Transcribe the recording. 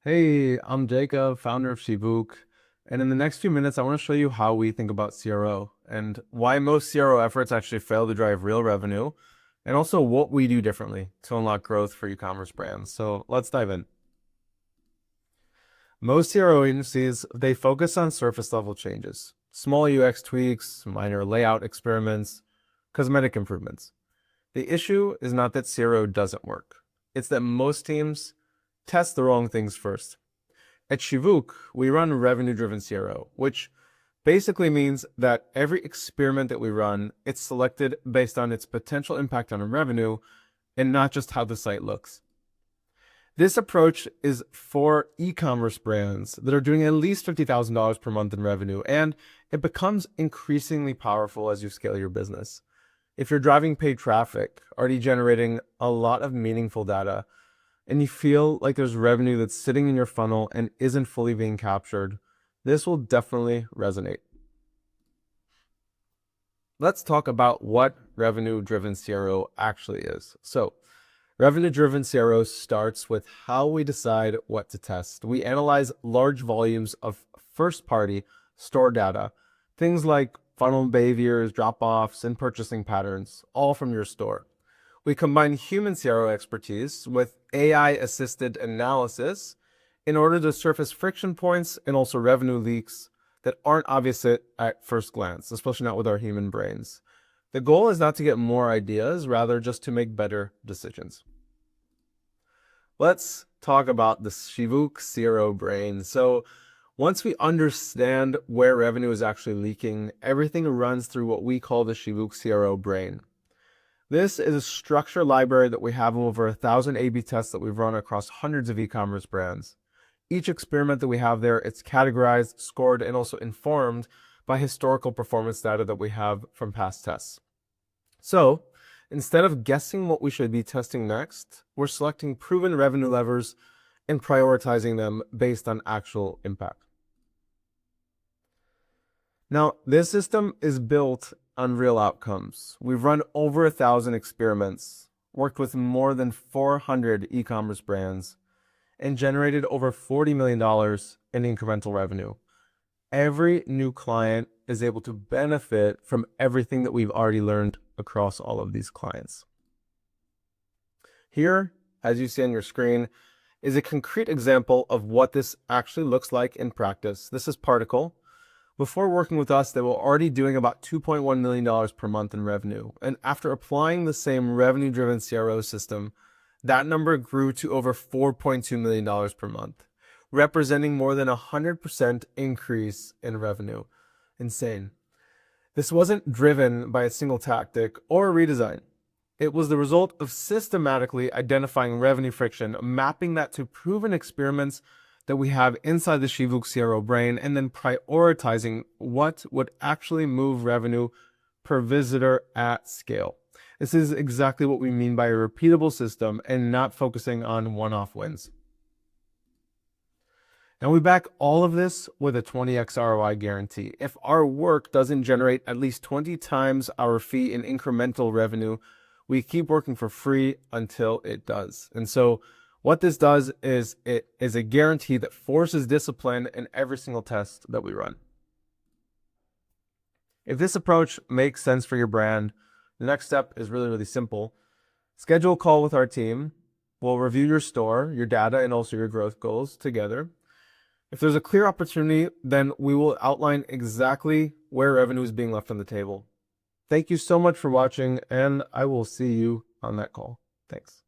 Hey, I'm Jacob, founder of Shivook, and in the next few minutes, I want to show you how we think about CRO and why most CRO efforts actually fail to drive real revenue, and also what we do differently to unlock growth for e-commerce brands. So let's dive in. Most CRO agencies, they focus on surface level changes, small UX tweaks, minor layout experiments, cosmetic improvements. The issue is not that CRO doesn't work. It's that most teams test the wrong things first. At Shivook, we run revenue-driven CRO, which basically means that every experiment that we run, it's selected based on its potential impact on revenue and not just how the site looks. This approach is for e-commerce brands that are doing at least $50,000 per month in revenue, and it becomes increasingly powerful as you scale your business. If you're driving paid traffic, already generating a lot of meaningful data, and you feel like there's revenue that's sitting in your funnel and isn't fully being captured, this will definitely resonate. Let's talk about what revenue-driven CRO actually is. So, revenue-driven CRO starts with how we decide what to test. We analyze large volumes of first-party store data, things like funnel behaviors, drop-offs, and purchasing patterns, all from your store. We combine human CRO expertise with AI-assisted analysis in order to surface friction points and also revenue leaks that aren't obvious at first glance, especially not with our human brains. The goal is not to get more ideas, rather just to make better decisions. Let's talk about the Shivook CRO Brain. So once we understand where revenue is actually leaking, everything runs through what we call the Shivook CRO Brain. This is a structure library that we have over 1,000 A/B tests that we've run across hundreds of e-commerce brands. Each experiment that we have there, it's categorized, scored, and also informed by historical performance data that we have from past tests. So instead of guessing what we should be testing next, we're selecting proven revenue levers and prioritizing them based on actual impact. Now, this system is built on real outcomes. We've run over 1,000 experiments, worked with more than 400 e-commerce brands, and generated over $40 million in incremental revenue. Every new client is able to benefit from everything that we've already learned across all of these clients. Here, as you see on your screen, is a concrete example of what this actually looks like in practice. This is Particle. Before working with us, they were already doing about $2.1 million per month in revenue. And after applying the same revenue-driven CRO system, that number grew to over $4.2 million per month, representing more than 100% increase in revenue. Insane. This wasn't driven by a single tactic or a redesign. It was the result of systematically identifying revenue friction, mapping that to proven experiments that we have inside the Shivook CRO Brain, and then prioritizing what would actually move revenue per visitor at scale. This is exactly what we mean by a repeatable system and not focusing on one-off wins. Now we back all of this with a 20x ROI guarantee. If our work doesn't generate at least 20 times our fee in incremental revenue, we keep working for free until it does. And so what this does is it is a guarantee that forces discipline in every single test that we run. If this approach makes sense for your brand, the next step is really simple. Schedule a call with our team. We'll review your store, your data, and also your growth goals together. If there's a clear opportunity, then we will outline exactly where revenue is being left on the table. Thank you so much for watching, and I will see you on that call. Thanks.